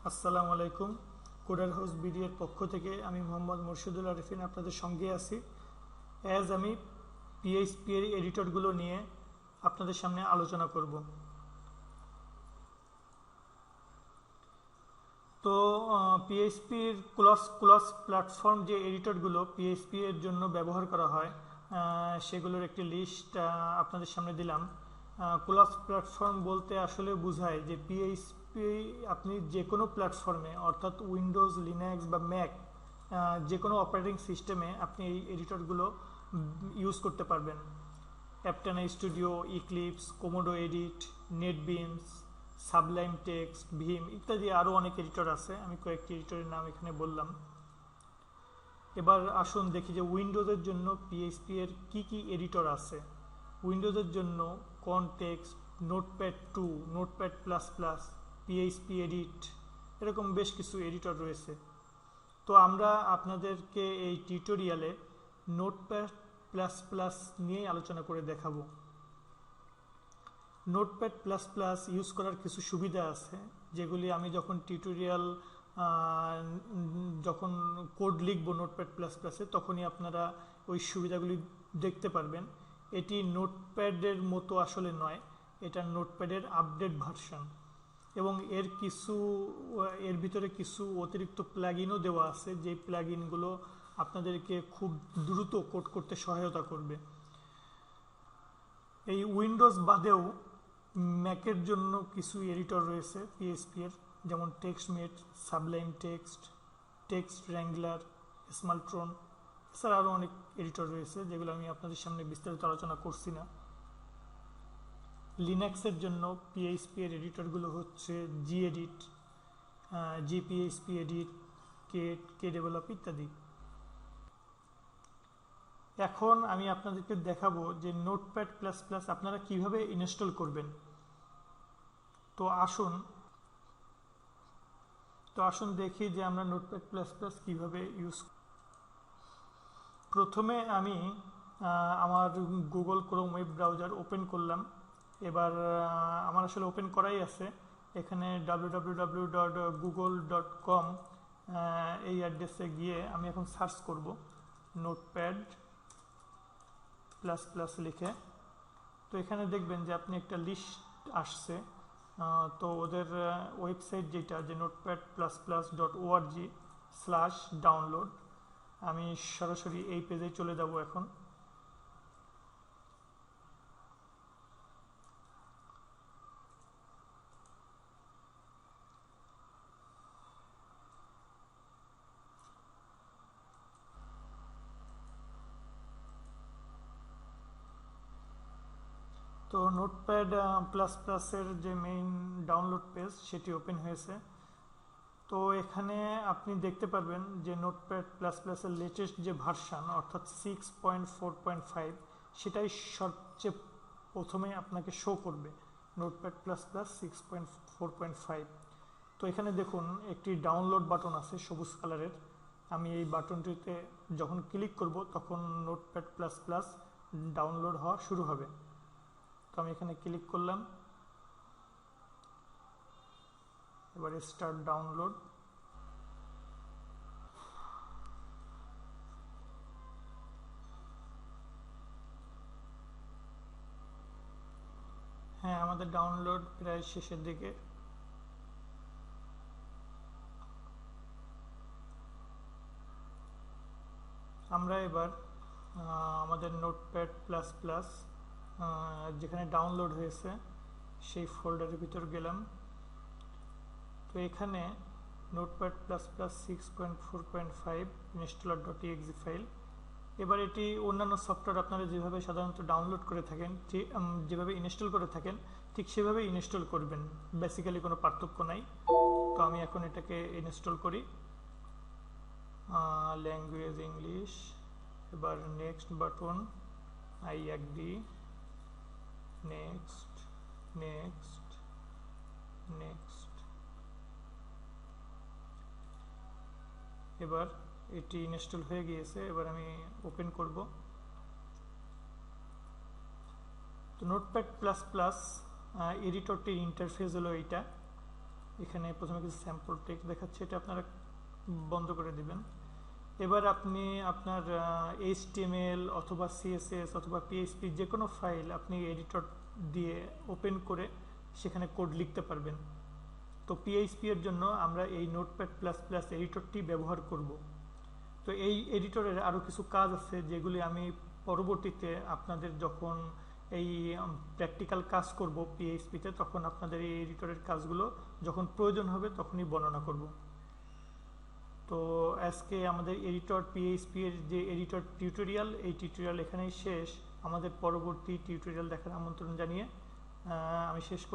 আসসালামু আলাইকুম। Coder house BD এর পক্ষ থেকে আমি মোহাম্মদ মুর্শিদুল আরিফিন আপনাদের সঙ্গে আছি। আমি পিএইচপি এর এডিটরগুলো নিয়ে আপনাদের সামনে আলোচনা করব। তো পিএইচপির ক্লস প্ল্যাটফর্ম যে এডিটরগুলো পিএইচপি এর জন্য ব্যবহার করা হয় সেগুলোর একটি লিস্ট আপনাদের সামনে দিলাম। ক্লস প্ল্যাটফর্ম বলতে আসলে বোঝায় যে পিএইচপি আপনি যে কোনো প্ল্যাটফর্মে অর্থাৎ উইন্ডোজ, লিনাক্স বা ম্যাক যে কোনো অপারেটিং সিস্টেমে আপনি এই এডিটরগুলো ইউজ করতে পারবেন। Aptana studio, Eclipse, Komodo edit, NetBeans, Sublime Text, Vim ইত্যাদি আরও অনেক এডিটর আছে। আমি কয়েকটি এডিটরের নাম এখানে বললাম। এবার আসুন দেখি যে উইন্ডোজের জন্য পিএইচপি এর কি এডিটর আছে। উইন্ডোজের জন্য context, notepad 2, notepad plus plus, PHP edit, এরকম বেশ কিছু এডিটর রয়েছে। তো আমরা আপনাদেরকে এই টিউটোরিয়ালে নোটপ্যাড প্লাস প্লাস নিয়ে আলোচনা করে দেখাবো। নোটপ্যাড প্লাস প্লাস ইউজ করার কিছু সুবিধা আছে যেগুলি আমি যখন টিউটোরিয়াল যখন কোড লিখবো নোটপ্যাড প্লাস প্লাসে তখনই আপনারা ওই সুবিধাগুলি দেখতে পারবেন। এটি নোটপ্যাডের মতো আসলে নয়, এটা নোটপ্যাডের আপডেট ভার্সন এবং এর ভিতরে কিছু অতিরিক্ত প্লাগইনও দেওয়া আছে, যে প্লাগইনগুলো আপনাদেরকে খুব দ্রুত কোড করতে সহায়তা করবে। এই উইন্ডোজ বাদেও ম্যাকের জন্য কিছু এডিটর রয়েছে পিএইচপি এর, যেমন টেক্সটমেট, সাবলাইম টেক্সট, টেক্সট র্যাঙ্গলার, স্মালট্রন, এছাড়া আরও অনেক এডিটর রয়েছে যেগুলো আমি আপনাদের সামনে বিস্তারিত আলোচনা করছি না। লিনাক্সের জন্য পিএইচপি এর এডিটরগুলো হচ্ছে জি এডিট, জিপিএইচপি এডিট, কে ডেভেলপ ইত্যাদি। এখন আমি আপনাদেরকে দেখাবো যে নোটপ্যাড প্লাস প্লাস আপনারা কিভাবে ইনস্টল করবেন। তো আসুন দেখি যে আমরা নোটপ্যাড প্লাস প্লাস কীভাবে ইউজ। প্রথমে আমি আমার Google Chrome web browser open করলাম। এবার আমার আসলে ওপেন করাই আছে। এখানে www.google.com এই অ্যাড্রেসে গিয়ে আমি এখন সার্চ করব নোটপ্যাড প্লাস প্লাস লিখে। তো এখানে দেখবেন যে আপনি একটা লিস্ট আসছে। তো ওদের ওয়েবসাইট যেটা যে notepad++.org/download, আমি সরাসরি এই পেজে চলে যাব এখন। তো নোটপ্যাড প্লাস প্লাসের যে মেইন ডাউনলোড পেজ সেটি ওপেন হয়েছে। তো এখানে আপনি দেখতে পারবেন যে নোটপ্যাড প্লাস প্লাসের লেটেস্ট যে ভার্সান অর্থাৎ 6.4.5 সেটাই সবচেয়ে প্রথমে আপনাকে শো করবে, নোটপ্যাড প্লাস প্লাস 6.4.5। তো এখানে দেখুন একটি ডাউনলোড বাটন আছে সবুজ কালারের। আমি এই বাটনটিতে যখন ক্লিক করব তখন নোটপ্যাড প্লাস প্লাস ডাউনলোড হওয়া শুরু হবে। তো আমি এখানে ক্লিক করলাম। এবারে স্টার্ট ডাউনলোড। হ্যাঁ, আমাদের ডাউনলোড প্রায় শেষের দিকে। আমরা এবার আমাদের নোটপ্যাড প্লাস প্লাস যেখানে ডাউনলোড হয়েছে সেই ফোল্ডারের ভিতর গেলাম। তো এখানে নোটপ্যাড প্লাস প্লাস 6.4.5 ইনস্টলার.exe ফাইল। এবার এটি অন্যান্য সফটওয়্যার আপনারা যেভাবে সাধারণত ডাউনলোড করে থাকেন, যেভাবে ইনস্টল করে থাকেন ঠিক সেভাবে ইনস্টল করবেন, বেসিক্যালি কোনো পার্থক্য নাই। তো আমি এখন এটাকে ইনস্টল করি। Language English. এবার next button, I agree, next, next, next. এবার এটি ইনস্টল হয়ে গিয়েছে। এবার আমি ওপেন করব। তো নোটপ্যাড প্লাস প্লাস এডিটরটির ইন্টারফেস হলো এইটা। এখানে প্রথমে কিছু স্যাম্পল টেক্সট দেখাচ্ছে, এটা আপনারা বন্ধ করে দিবেন। এবার আপনি আপনার HTML অথবা CSS অথবা PHP যে কোনো ফাইল আপনি এডিটর দিয়ে ওপেন করে সেখানে কোড লিখতে পারবেন। তো PHP এর জন্য আমরা এই নোটপ্যাড প্লাস প্লাস এডিটরটি ব্যবহার করব। তো এই এডিটরের আরও কিছু কাজ আছে যেগুলি আমি পরবর্তীতে আপনাদের যখন এই প্র্যাকটিক্যাল কাজ করব PHP-তে, তখন আপনাদের এই এডিটরের কাজগুলো যখন প্রয়োজন হবে তখনই বর্ণনা করব। তো আজকে আমাদের এডিটর PHP এর যে এডিটর টিউটোরিয়াল, এই টিউটোরিয়াল এখানেই শেষ। আমাদের পরবর্তী টিউটোরিয়াল দেখার আমন্ত্রণ জানিয়ে আমি শেষ করছি।